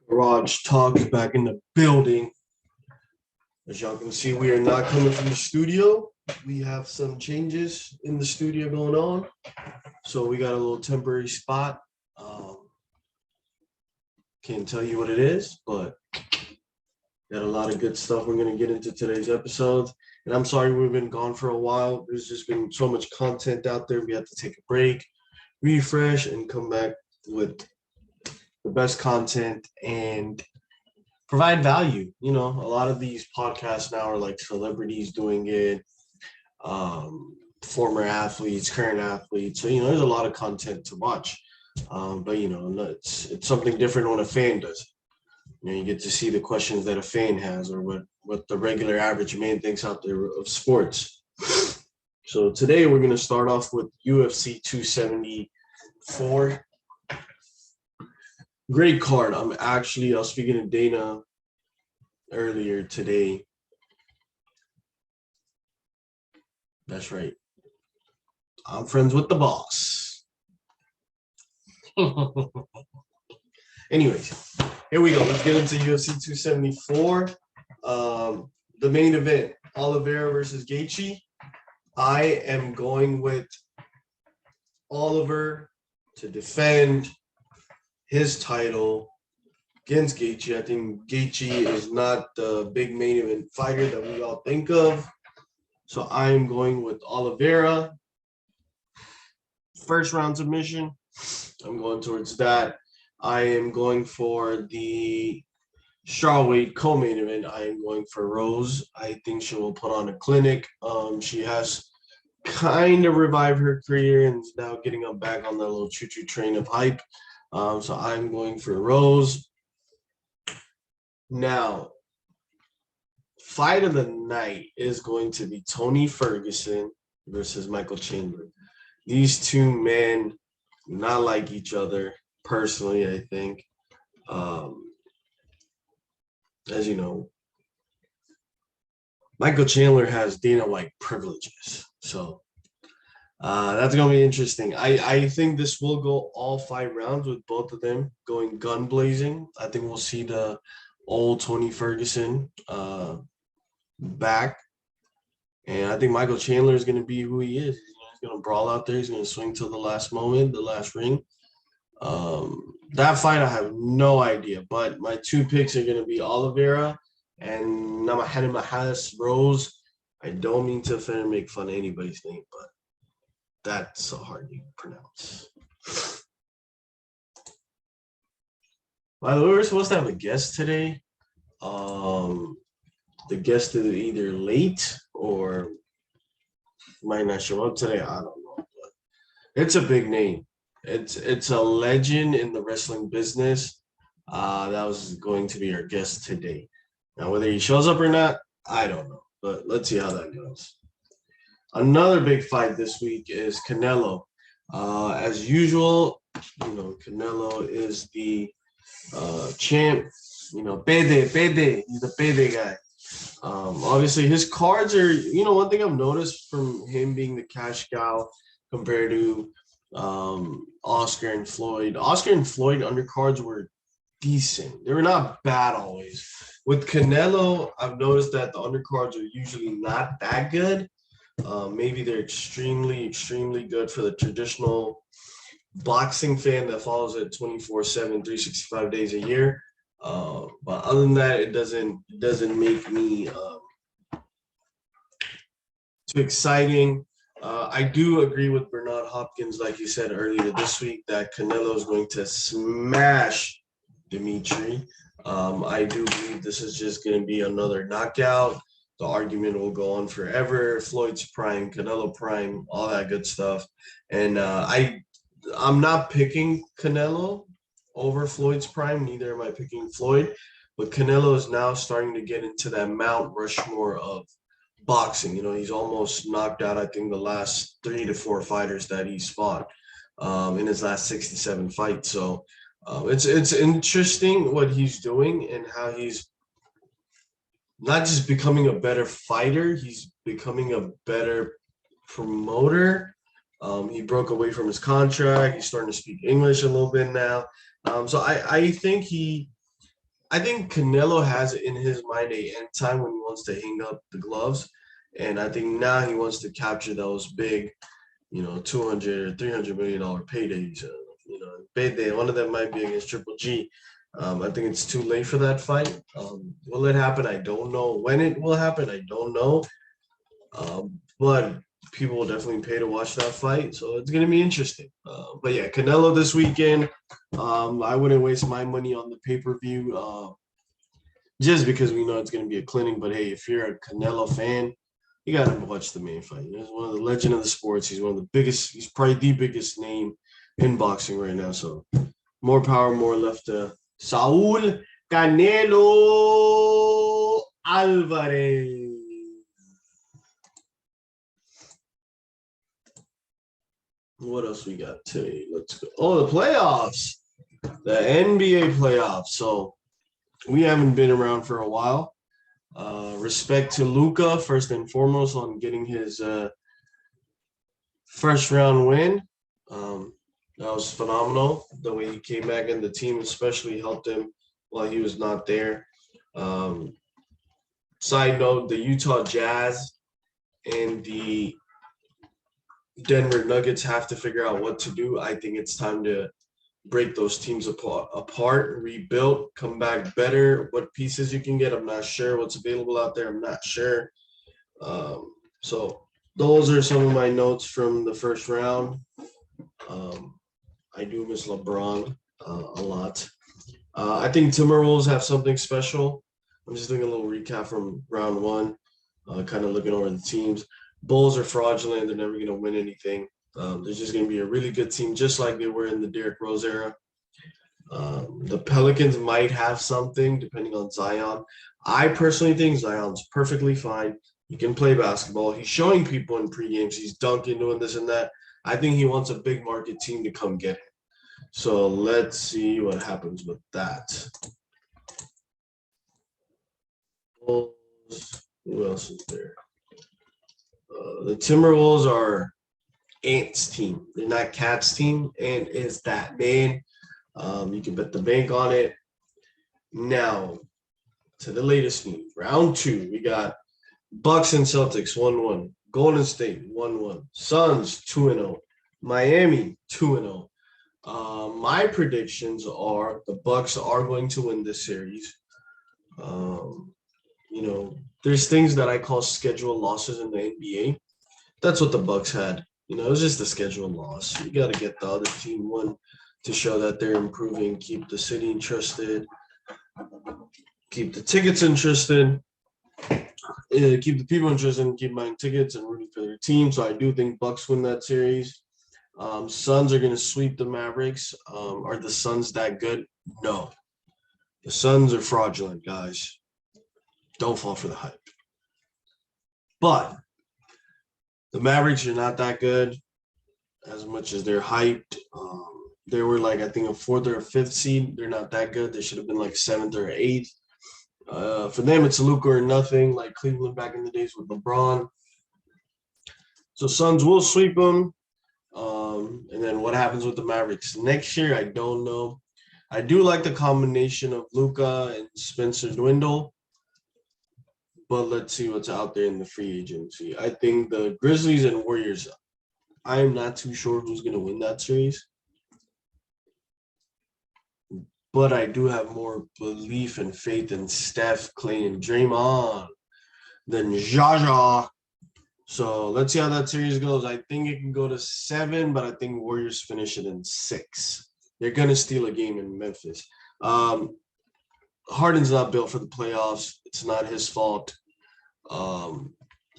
Garage Talks back in the building. As y'all can see, we are not coming from the studio. We have some changes in the studio going on. So we got a little temporary spot. Can't tell you what it is, but got a lot of good stuff we're going to get into today's episode. And I'm sorry we've been gone for a while. There's just been so much content out there. We have to take a break, refresh, and come back with the best content and provide value. You know, a lot of these podcasts now are like celebrities doing it, former athletes, current athletes. So, there's a lot of content to watch. But, it's something different when a fan does it. You get to see the questions that a fan has or what the regular average man thinks out there of sports. So today we're going to start off with UFC 274. Great card. I was speaking to Dana earlier today. That's right. I'm friends with the boss. Anyways, here we go. Let's get into UFC 274. The main event, Oliveira versus Gaethje. I am going with Oliver to defend his title against Gaethje. I think Gaethje is not the big main event fighter that we all think of. So I'm going with Oliveira. First round submission. I'm going towards that. I am going for the strawweight co-main event. I am going for Rose. I think she will put on a clinic. She has kind of revived her career and is now getting up back on that little choo-choo train of hype. So I'm going for Rose. Now, fight of the night is going to be Tony Ferguson versus Michael Chandler. These two men do not like each other, personally, I think. As you know, Michael Chandler has Dana White privileges. So that's going to be interesting. I think this will go all 5 rounds with both of them going gun blazing. I think we'll see the old Tony Ferguson back. And I think Michael Chandler is going to be who he is. He's going to brawl out there. He's going to swing till the last moment, the last ring. That fight, I have no idea. But my 2 picks are going to be Oliveira and Namajunas Rose. I don't mean to offend or make fun of anybody's name, but that's so hard to pronounce. By the way, we're supposed to have a guest today. The guest is either late or might not show up today. I don't know. But it's a big name. It's a legend in the wrestling business. That was going to be our guest today. Now, whether he shows up or not, I don't know. But let's see how that goes. Another big fight this week is Canelo. As usual, Canelo is the champ. Pede. He's the Pede guy. Obviously, his cards are, one thing I've noticed from him being the cash cow compared to Oscar and Floyd. Oscar and Floyd undercards were decent. They were not bad always. With Canelo, I've noticed that the undercards are usually not that good. Maybe they're extremely, extremely good for the traditional boxing fan that follows it 24/7, 365 days a year. But other than that, it doesn't make me too exciting. I do agree with Bernard Hopkins, like you said earlier this week, that Canelo is going to smash Dimitri. I do believe this is just going to be another knockout. The argument will go on forever. Floyd's prime, Canelo prime, all that good stuff. And I'm not picking Canelo over Floyd's prime. Neither am I picking Floyd. But Canelo is now starting to get into that Mount Rushmore of boxing. He's almost knocked out, I think, the last 3 to 4 fighters that he's fought in his last 67 fights. So it's interesting what he's doing and how he's not just becoming a better fighter, he's becoming a better promoter He broke away from his contract. He's starting to speak English a little bit now. So I think Canelo has in his mind a end time when he wants to hang up the gloves. And I think now he wants to capture those big, 200 or $300 million paydays. Payday, one of them might be against Triple G. I think it's too late for that fight. Will it happen? I don't know. When it will happen, I don't know. But people will definitely pay to watch that fight. So it's going to be interesting. But yeah, Canelo this weekend. I wouldn't waste my money on the pay-per-view just because we know it's going to be a clinic. But hey, if you're a Canelo fan, you got to watch the main fight. He's one of the legend of the sports. He's one of the biggest. He's probably the biggest name in boxing right now. So more power, more left to Saul Canelo Alvarez. What else we got today? Let's go. Oh, the playoffs, the NBA playoffs. So we haven't been around for a while. Respect to Luka first and foremost on getting his first round win. That was phenomenal. The way he came back and the team especially helped him while he was not there. Side note, the Utah Jazz and the Denver Nuggets have to figure out what to do. I think it's time to break those teams apart, rebuild, come back better. What pieces you can get, I'm not sure. What's available out there, I'm not sure. So those are some of my notes from the first round. I do miss LeBron a lot. I think Timberwolves have something special. I'm just doing a little recap from round one, kind of looking over the teams. Bulls are fraudulent. They're never going to win anything. They're just going to be a really good team, just like they were in the Derrick Rose era. The Pelicans might have something depending on Zion. I personally think Zion's perfectly fine. He can play basketball. He's showing people in pre-games. He's dunking, doing this and that. I think he wants a big market team to come get him. So let's see what happens with that. Bulls. Who else is there? The Timberwolves are Ant's team. They're not Cat's team. Ant is that man. You can bet the bank on it. Now, to the latest news. Round two, we got Bucks and Celtics 1-1. Golden State 1-1. Suns 2-0. Miami 2-0. My predictions are the Bucks are going to win this series. There's things that I call schedule losses in the NBA. That's what the Bucks had. It was just a schedule loss. You got to get the other team one to show that they're improving, keep the city interested, keep the tickets interested, keep the people interested, and keep buying tickets and rooting for their team. So I do think Bucks win that series. Suns are going to sweep the Mavericks. Are the Suns that good? No. The Suns are fraudulent, guys. Don't fall for the hype. But the Mavericks are not that good as much as they're hyped. They were I think a fourth or a fifth seed. They're not that good. They should have been seventh or eighth. For them, it's Luka or nothing, like Cleveland back in the days with LeBron. So Suns will sweep them. And then what happens with the Mavericks next year, I don't know. I do like the combination of Luka and Spencer Dwindle. But let's see what's out there in the free agency. I think the Grizzlies and Warriors, I'm not too sure who's going to win that series. But I do have more belief and faith in Steph, Clay, and Draymond than Jaja. So let's see how that series goes. I think it can go to 7, but I think Warriors finish it in 6. They're going to steal a game in Memphis. Harden's not built for the playoffs. It's not his fault.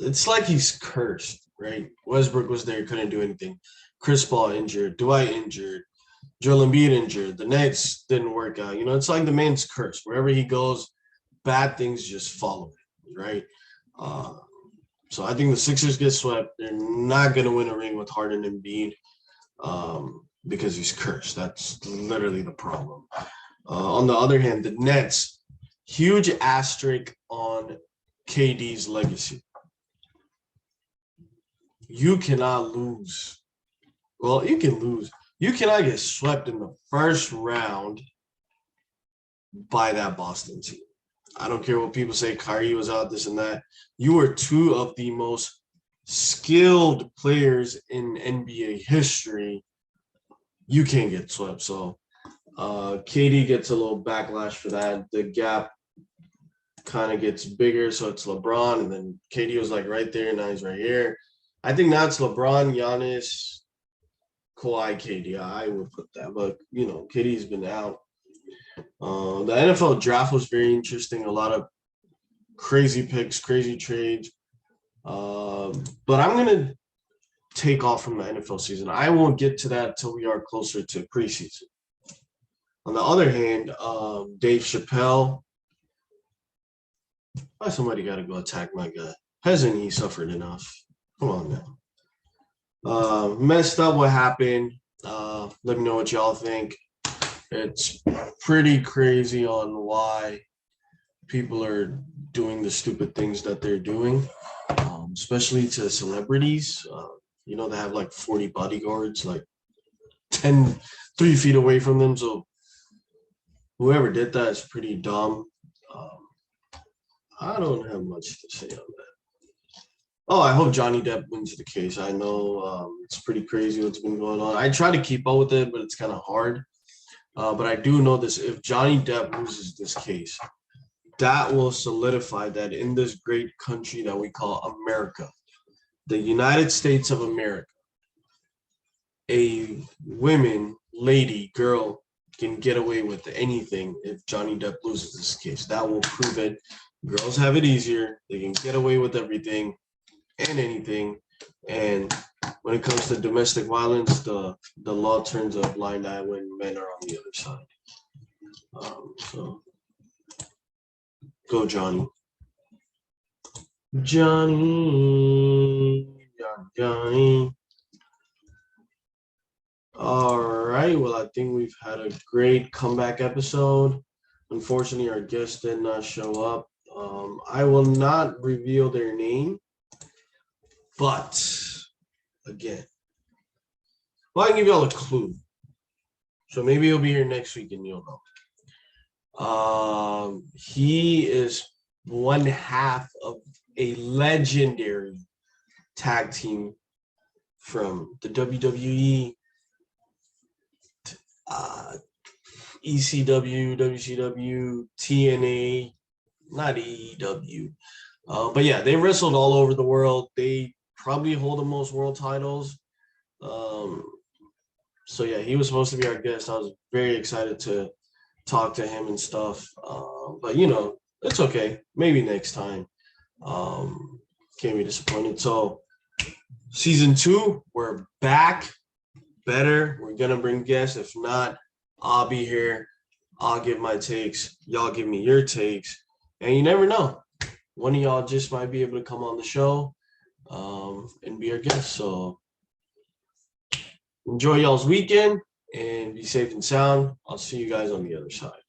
It's like he's cursed, right? Westbrook was there, couldn't do anything. Chris Paul injured. Dwight injured. Joel Embiid injured. The Nets didn't work out. It's like the man's cursed. Wherever he goes, bad things just follow him, right? So I think the Sixers get swept. They're not going to win a ring with Harden and Embiid because he's cursed. That's literally the problem. On the other hand, the Nets, huge asterisk on KD's legacy. You cannot lose Well, you can lose. You cannot get swept in the first round by that Boston team. I don't care what people say. Kyrie was out, this and that. You were two of the most skilled players in NBA history. You can't get swept. So KD gets a little backlash for that. The gap kind of gets bigger, so it's LeBron, and then KD was like right there, now he's right here. I think now it's LeBron, Giannis, Kawhi, KD. I would put that, but KD's been out. The NFL draft was very interesting. A lot of crazy picks, crazy trades. But I'm gonna take off from the NFL season. I won't get to that till we are closer to preseason. On the other hand, Dave Chappelle. Why somebody got to go attack my guy? Hasn't he suffered enough? Come on now. Messed up what happened. Let me know what y'all think. It's pretty crazy on why people are doing the stupid things that they're doing, especially to celebrities. They have like 40 bodyguards, like 3 feet away from them. So whoever did that is pretty dumb. I don't have much to say on that. Oh, I hope Johnny Depp wins the case. I know it's pretty crazy what's been going on. I try to keep up with it, but it's kind of hard. But I do know this. If Johnny Depp loses this case, that will solidify that in this great country that we call America, the United States of America, a lady, girl can get away with anything if Johnny Depp loses this case. That will prove it. Girls have it easier. They can get away with everything and anything. And when it comes to domestic violence, the law turns a blind eye when men are on the other side. So go, Johnny. Johnny. All right. Well, I think we've had a great comeback episode. Unfortunately, our guest did not show up. I will not reveal their name, but again, well, I can give y'all a clue. So maybe he'll be here next week and you'll know. He is one half of a legendary tag team from the WWE, ECW, WCW, TNA, not AEW. But yeah, they wrestled all over the world. They probably hold the most world titles. So yeah, he was supposed to be our guest. I was very excited to talk to him and stuff. But it's okay. Maybe next time. Can't be disappointed. So season 2, we're back. Better. We're gonna bring guests. If not, I'll be here. I'll give my takes. Y'all give me your takes. And you never know. One of y'all just might be able to come on the show and be our guest. So enjoy y'all's weekend and be safe and sound. I'll see you guys on the other side.